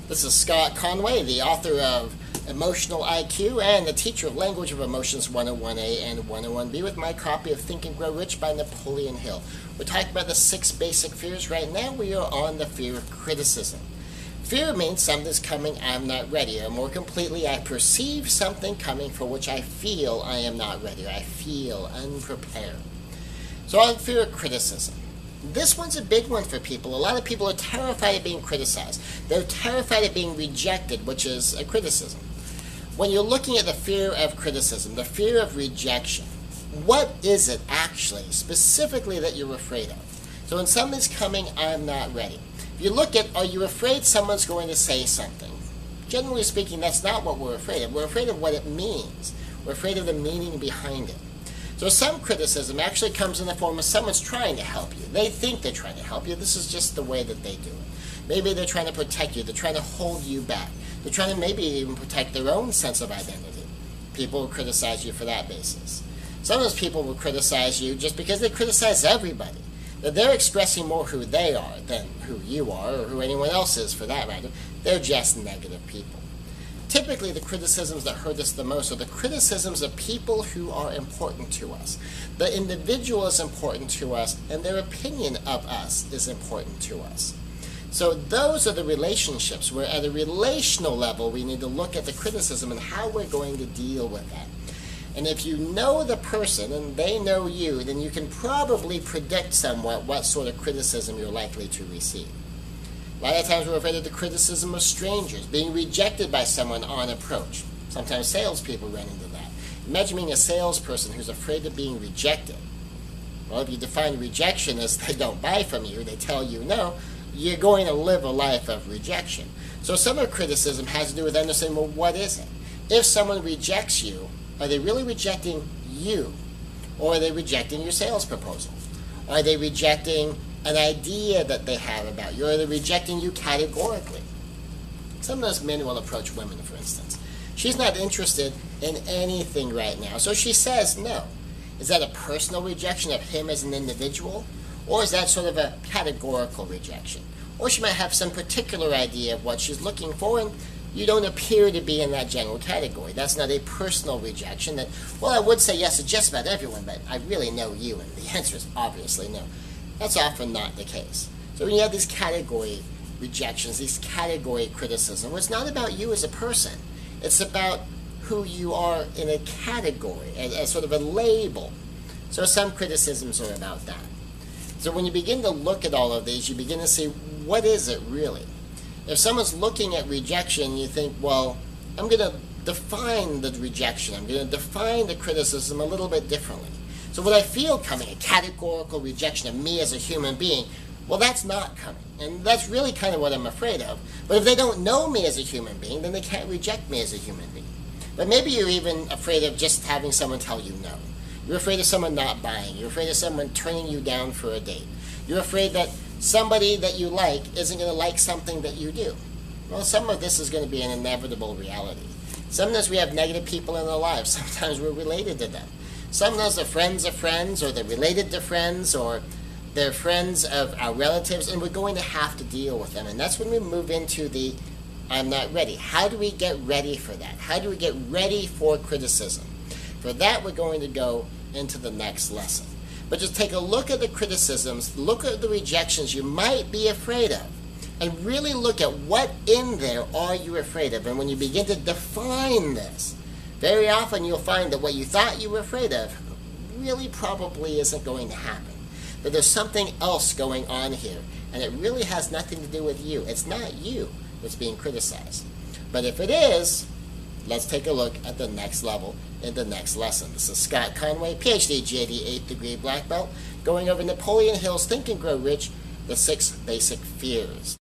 This is Scott Conway, the author of Emotional IQ and the teacher of Language of Emotions 101A and 101B with my copy of Think and Grow Rich by Napoleon Hill. We're talking about the 6 basic fears. Right now we are on the fear of criticism. Fear means something's coming, I'm not ready. Or more completely, I perceive something coming for which I feel I am not ready. I feel unprepared. So on fear of criticism. This one's a big one for people. A lot of people are terrified of being criticized. They're terrified of being rejected, which is a criticism. When you're looking at the fear of criticism, the fear of rejection, what is it actually, specifically, that you're afraid of? So when something's coming, I'm not ready. If you look at, are you afraid someone's going to say something? Generally speaking, that's not what we're afraid of. We're afraid of what it means. We're afraid of the meaning behind it. So some criticism actually comes in the form of someone's trying to help you. They think they're trying to help you. This is just the way that they do it. Maybe they're trying to protect you. They're trying to hold you back. They're trying to maybe even protect their own sense of identity. People will criticize you for that basis. Sometimes people will criticize you just because they criticize everybody. That they're expressing more who they are than who you are or who anyone else is for that matter. They're just negative people. Typically, the criticisms that hurt us the most are the criticisms of people who are important to us. The individual is important to us, and their opinion of us is important to us. So those are the relationships where at a relational level we need to look at the criticism and how we're going to deal with that. And if you know the person and they know you, then you can probably predict somewhat what sort of criticism you're likely to receive. A lot of times we're afraid of the criticism of strangers, being rejected by someone on approach. Sometimes salespeople run into that. Imagine being a salesperson who's afraid of being rejected. Well, if you define rejection as they don't buy from you, they tell you no, you're going to live a life of rejection. So some of criticism has to do with understanding, well, what is it? If someone rejects you, are they really rejecting you? Or are they rejecting your sales proposal? Are they rejecting an idea that they have about you, or they're rejecting you categorically? Sometimes men will approach women, for instance. She's not interested in anything right now, so she says no. Is that a personal rejection of him as an individual, or is that sort of a categorical rejection? Or she might have some particular idea of what she's looking for, and you don't appear to be in that general category. That's not a personal rejection that, well, I would say yes to just about everyone, but I really know you, and the answer is obviously no. That's often not the case. So when you have these category rejections, these category criticism, it's not about you as a person. It's about who you are in a category, as sort of a label. So some criticisms are about that. So when you begin to look at all of these, you begin to see, what is it really? If someone's looking at rejection, you think, well, I'm going to define the rejection. I'm going to define the criticism a little bit differently. So what I feel coming, a categorical rejection of me as a human being, well, that's not coming. And that's really kind of what I'm afraid of. But if they don't know me as a human being, then they can't reject me as a human being. But maybe you're even afraid of just having someone tell you no. You're afraid of someone not buying. You're afraid of someone turning you down for a date. You're afraid that somebody that you like isn't going to like something that you do. Well, some of this is going to be an inevitable reality. Sometimes we have negative people in our lives. Sometimes we're related to them. Sometimes they're friends of friends, or they're related to friends, or they're friends of our relatives, and we're going to have to deal with them. And that's when we move into the I'm not ready. How do we get ready for that? How do we get ready for criticism? For that, we're going to go into the next lesson. But just take a look at the criticisms, look at the rejections you might be afraid of, and really look at what in there are you afraid of. And when you begin to define this, very often you'll find that what you thought you were afraid of really probably isn't going to happen. That there's something else going on here, and it really has nothing to do with you. It's not you that's being criticized. But if it is, let's take a look at the next level in the next lesson. This is Scott Conway, PhD, JD, 8th degree black belt, going over Napoleon Hill's Think and Grow Rich, the 6 basic fears.